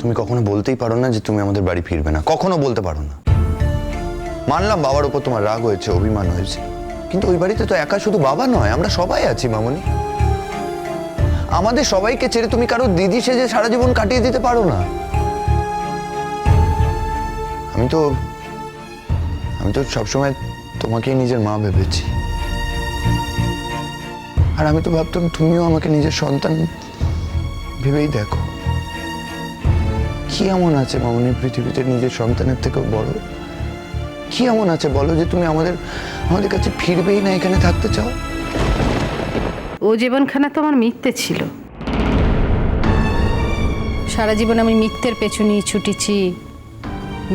তুমি কখনো বলতেই পারো না যে তুমি আমাদের বাড়ি ফিরবে না, কখনো বলতে পারো না। মানলাম বাবার উপর তোমার রাগ হয়েছে, অভিমান হয়েছে, কিন্তু ওই বাড়িতে তো একা শুধু বাবা নয়, আমরা সবাই আছি মামনি। আমাদের সবাইকে ছেড়ে তুমি কারো দিদি সেজে সারা জীবন কাটিয়ে দিতে পারো না। আমি তো সবসময় তোমাকেই নিজের মা ভেবেছি, আর আমি তো ভাবতাম তুমিও আমাকে নিজের সন্তান ভেবেই দেখো। কি এমন আছে মামনি পৃথিবীতে নিজের সন্তানের থেকেও বড়? কি এমন আছে বলো যে তুমি আমাদের কাছে ফিরবেই না, এখানে থাকতে চাও? ও জীবনখানা তো আমার মিথ্যে ছিল। সারা জীবন আমি মিথ্যের পেছনে ছুটেছি,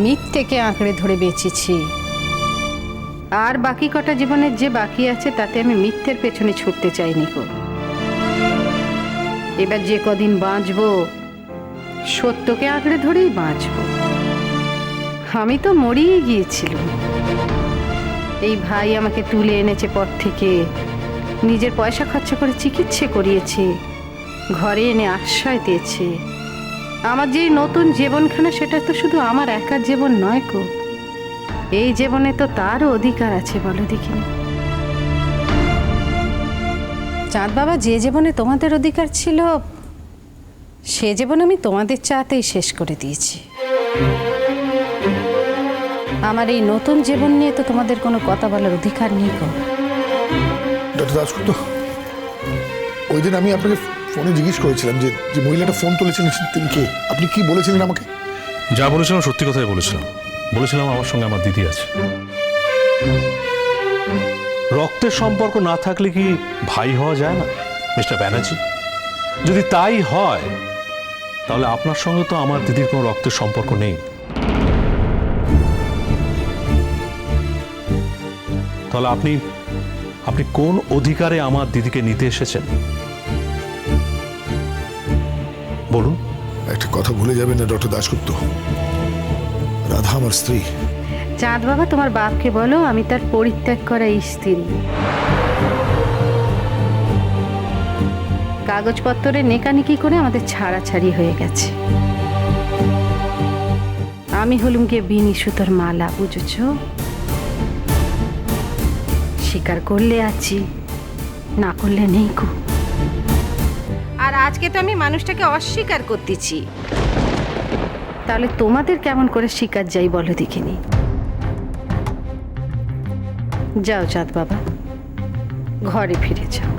মিথ্যেকে আঁকড়ে ধরে বেঁচেছি। আর বাকি কটা জীবনের যে বাকি আছে তাতে আমি মিথ্যের পেছনে ছুটতে চাইনি গো। এবার যে কদিন বাঁচবো সত্যকে আঁকড়ে ধরেই বাঁচবো। আমি তো মরিয়ে গিয়েছিলাম। এই ভাই আমাকে তুলে এনেছে পর থেকে, নিজের পয়সা খরচা করে চিকিৎসা করিয়েছে, ঘরে এনে আশ্রয় দিয়েছে। আমার যে নতুন জীবনখানা সেটা তো শুধু আমার একার জীবন নয় গো, এই জীবনে তো তারও অধিকার আছে, বলো দেখিনি। চাঁদ বাবা, যে জীবনে তোমাদের অধিকার ছিল সে জীবন আমি তোমাদের চাতেই শেষ করে দিয়েছি। আমার এই নতুন জীবন নিয়ে তো তোমাদের কোনো কথা বলার অধিকার নেই গো। ডক্টর দাশগুপ্ত, ওই দিন আমি আপনাকে ফোনে জিজ্ঞেস করেছিলাম যে মহিলাটা ফোন তুলেছিলেন তিনি কে? আপনি কি বলেছিলেন আমাকে? যা বলেছিলাম সত্যি কথাই বলেছিলাম। বলেছিলাম আমার সঙ্গে আমার দিদি আছে। রক্তের সম্পর্ক না থাকলে কি ভাই হওয়া যায় না মিস্টার ব্যানার্জি? যদি তাই হয় তাহলে আপনার সঙ্গে তো আমার দিদির কোনো রক্তের সম্পর্ক নেই। তাহলে আপনি কোন অধিকারে আমার দিদিকে নিতে এসেছেন বলুন? একটা কথা ভুলে যাবেন না ডক্টর দাশগুপ্ত, রাধা আমার স্ত্রী। চাঁদ বাবা, তোমার বাপকে বলো আমি তার পরিত্যাগ করা স্ত্রী। কাগজপত্রে নেকানেকি করে আমাদের ছাড়াছাড়ি হয়ে গেছে। আমি হলুম গিয়ে বিনি সুতোর মালা, বুঝেছ? স্বীকার করলে আছি, না করলে নেই গো। আর আজকে তো আমি মানুষটাকে অস্বীকার করতেছি, তাহলে তোমাদের কেমন করে স্বীকার যাই বলো দেখিনি। যাও চাঁদ বাবা, ঘরে ফিরে যাও।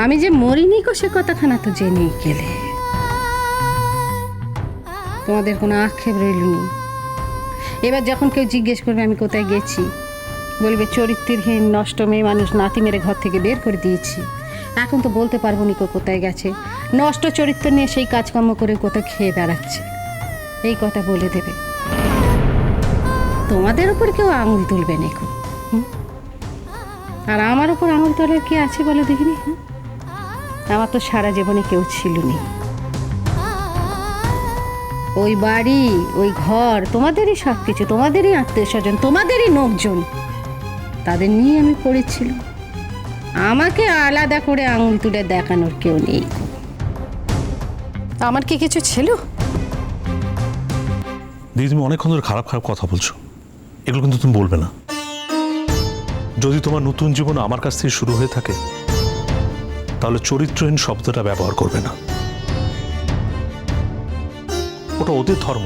আমি যে মরিনি গো সে কথাখানা তো জেনেই গেলে। তোমাদের কোনো আক্ষেপ রইলনি। এবার যখন কেউ জিজ্ঞেস করবে আমি কোথায় গেছি, বলবে চরিত্রহীন নষ্ট মেয়ে মানুষ নাতি মেরে ঘর থেকে বের করে দিয়েছি। এখন তো বলতে পারবো নি কোথায় গেছে, নষ্ট চরিত্র নিয়ে সেই কাজকর্ম করে কোথায় খেয়ে বেড়াচ্ছে, এই কথা বলে দেবে। তোমাদের উপর কেউ আঙুল তুলবে না। আর আমার উপর আঙুল তোলার কি আছে বলে দেখিনি? আমার তো সারা জীবনে কেউ ছিল না। ওই বাড়ি, ওই ঘর তোমাদেরই সব কিছু, তোমাদেরই আত্মীয় স্বজন, তোমাদেরই লোকজন, তাদের নিয়ে আমি পড়েছিলাম। আমাকে আলাদা করে আঙুল তুলে দেখানোর কেউ নেই। আমার কি কিছু ছিল? দিদি, তুমি অনেকক্ষণ ধরে খারাপ খারাপ কথা বলছো, এগুলো কিন্তু তুমি বলবে না। যদি তোমার নতুন জীবন আমার কাছ থেকে শুরু হয়ে থাকে তাহলে চরিত্রহীন শব্দটা ব্যবহার করবে না। ওটা ওদের ধর্ম,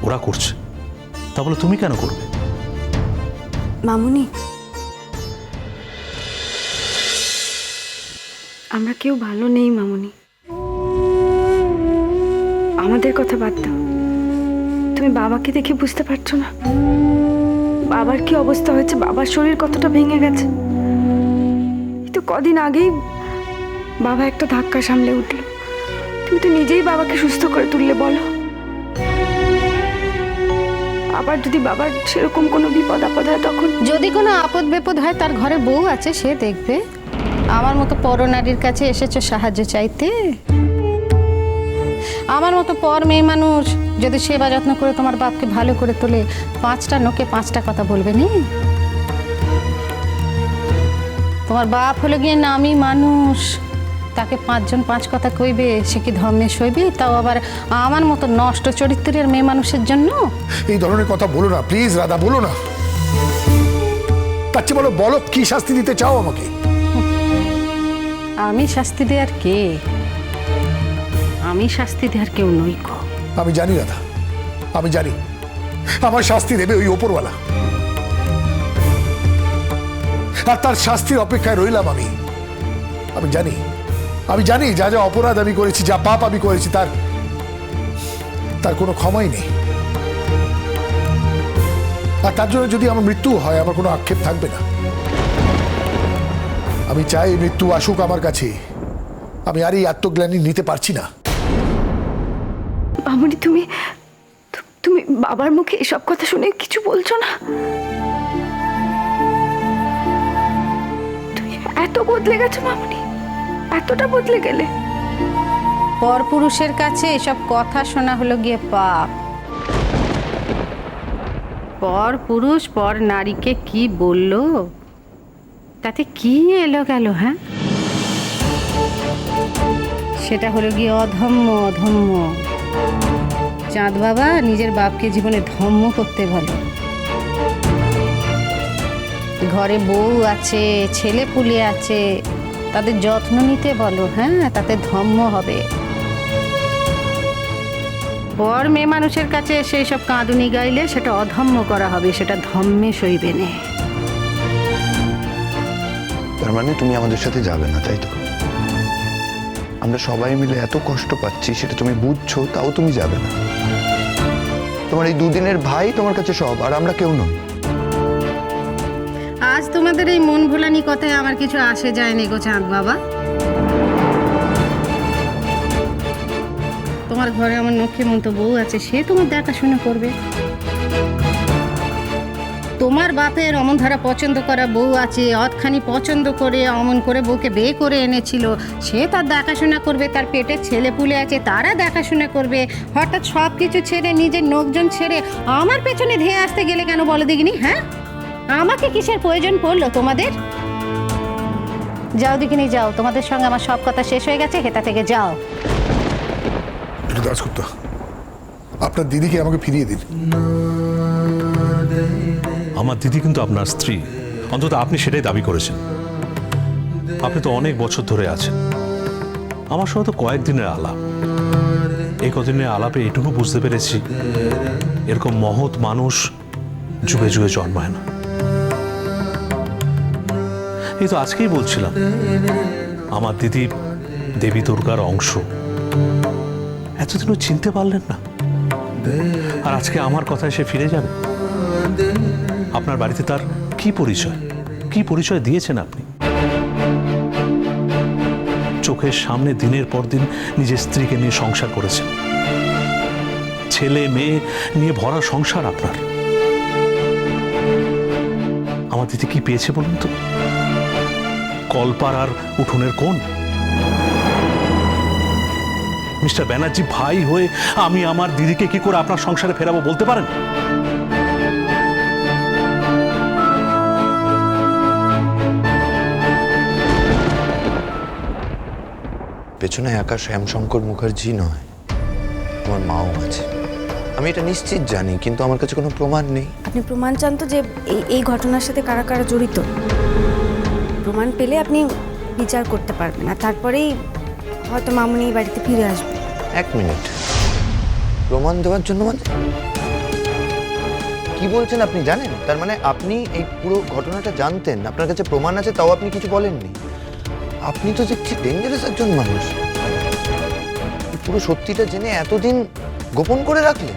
ওরা করছে, তা বলে তুমি কেন করবে? মামুনি, আমরা কেউ ভালো নেই মামুনি। আমাদের কথা বাদ দাও, তুমি বাবাকে দেখে বুঝতে পারছো না বাবার কি অবস্থা হয়েছে, বাবার শরীর কতটা ভেঙে গেছে। এই তো কদিন আগেই বাবা একটা ধাক্কা সামলে উঠলো। তুমি তো নিজেই বাবাকে সুস্থ করে তুললে, বলো। আবার যদি বাবার সেরকম কোনো বিপদ আপদ হয় তখন? যদি কোনো আপদ বিপদ হয় তার ঘরে বউ আছে, সে দেখবে। আমার মতো পরনারীর কাছে এসেছো সাহায্য চাইতে? আমার মতো পর মেয়ে মানুষ যদি সেবা যত্ন করে তোমার বাপকে ভালো করে তোলে, 5টা নোকে 5টা কথা বলবে নি? তোমার বাপ হলো গিয়ে নামি মানুষ, তাকে পাঁচজন পাঁচ কথা কইবে, সে কি ধর্মে সইবে? তাও আবার আমার মতো নষ্ট চরিত্রের মেয়ে মানুষের জন্য। এই ধরনের কথা বলো না প্লিজ রাধা, বলো না। তার চেয়ে বলো, বলো কি শাস্তি দিতে চাও আমাকে? আমি শাস্তি দেওয়ার কে? আমি শাস্তি দেওয়ার কেউ নই গো। আমি জানি রাধা, আমি জানি আমার শাস্তি দেবে ওই ওপরওয়ালা, আর তার শাস্তির অপেক্ষায় রইলাম আমি। আমি জানি যা যা অপরাধ আমি করেছি, যা পাপ আমি করেছি, তার কোনো ক্ষমাই নেই। আর তার জন্য যদি আমার মৃত্যু হয়, আমার কোনো আক্ষেপ থাকবে না। আমি চাই মৃত্যু আসুক আমার কাছে, আমি আর এই আত্মগ্লানি নিতে পারছি না। মামনি, তুমি তুমি বাবার মুখে এসব কথা শুনে কিছু বলছো না? তুমি এত বদলে গেছো মামনি, এতটা বদলে গেলে? পরপুরুষের কাছে এসব কথা শোনা হলো গিয়ে পাপ। পর পুরুষ পর নারীকে কি বললো, তাতে কি এলো গেল? হ্যাঁ, সেটা হলো গিয়ে অধম্য। অধম্য। চাঁদ বাবা নিজের বাপকে জীবনে ধম্ম করতে বলে। ঘরে বউ আছে, ছেলে পুলে আছে, তাদের যত্ন নিতে বলো। হ্যাঁ, তাতে ধম্ম হবে। পর মেয়ে মানুষের কাছে সেই সব কাঁদুনি গাইলে সেটা অধম্ম করা হবে, সেটা ধম্মে সইবে না। তার মানে তুমি আমাদের সাথে যাবে না, তাই তো? আমরা সবাই মিলে এত কষ্ট পাচ্ছি, সেটা তুমি বুঝছো, তাও তুমি যাবে না। তোমার এই দুদিনের ভাই তোমার কাছে সব, আর আমরা কেউ নই। আজ তোমাদের এই মন ভোলানি কথায় আমার কিছু আসে যায়নি গো চাঁদ বাবা। তোমার ঘরে আমার লক্ষ্মীমন্ত বউ আছে, সে তোমার দেখাশোনা করবে। তোমার বাপের অমন ধারা পছন্দ করা বউ আছে, অতখানি পছন্দ করে অমন করে বউকে বিয়ে করে এনেছিল, সে তার দেখাশোনা করবে। তার পেটে ছেলে পুলে আছে, তারা দেখাশোনা করবে। হঠাৎ সব কিছু ছেড়ে, নিজের লোকজন ছেড়ে আমার পেছনে ধেয়ে আসতে গেলে কেন বলো দেখিনি? হ্যাঁ, আমাকে কিসের প্রয়োজন পড়লো তোমাদের? যাও দেখিনি, যাও। তোমাদের সঙ্গে আমার সব কথা শেষ হয়ে গেছে, হেতা থেকে যাও। দাশগুপ্ত, আপনার দিদিকে আমাকে ফিরিয়ে দিন। আমার দিদি কিন্তু আপনার স্ত্রী, অন্তত আপনি সেটাই দাবি করেছেন। আপনি তো অনেক বছর ধরে আছেন, আমার সঙ্গে তো কয়েকদিনের আলাপ। এই কদিনের আলাপে এটুকু বুঝতে পেরেছি, এরকম মহৎ মানুষ যুগে যুগে জন্মায় না। এই তো আজকেই বলছিলাম, আমার দিদি দেবী দুর্গার অংশ, এতদিনও চিনতে পারলেন না, আর আজকে আমার কথায় সে ফিরে যাবে। আপনার বাড়িতে তার কি পরিচয় দিয়েছেন আপনি? চোখের সামনে দিনের পর দিন নিজের স্ত্রীকে নিয়ে সংসার করেছেন, ছেলে মেয়ে নিয়ে ভরা সংসার আপনার। আমার দিদি কি পেয়েছে বলুন তো? কলপাড়ার উঠোনের কোণ। মিস্টার ব্যানার্জি ভাই হয়ে আমি আমার দিদিকে কি করে আপনার সংসারে ফেরাবো বলতে পারেন? পেছনে একা শ্যামশঙ্কর মুখার্জি নয়, আমার মাও আছে। আমি এটা নিশ্চিত জানি, কিন্তু আমার কাছে কোনো প্রমাণ নেই। আপনি প্রমাণ চান তো যে এই ঘটনার সাথে কারা কারা জড়িত? প্রমাণ পেলে আপনি বিচার করতে পারবেন, আর তারপরেই হয়তো মামুনি এই বাড়িতে ফিরে আসবে। এক মিনিট, প্রমাণ দেওয়ার জন্য মানে কি বলছেন আপনি? জানেন, তার মানে আপনি এই পুরো ঘটনাটা জানতেন, আপনার কাছে প্রমাণ আছে, তাও আপনি কিছু বলেননি। আপনি তো দেখছি ডেঞ্জারাস একজন মানুষ। পুরো সত্যিটা জেনে এতদিন গোপন করে রাখলেন।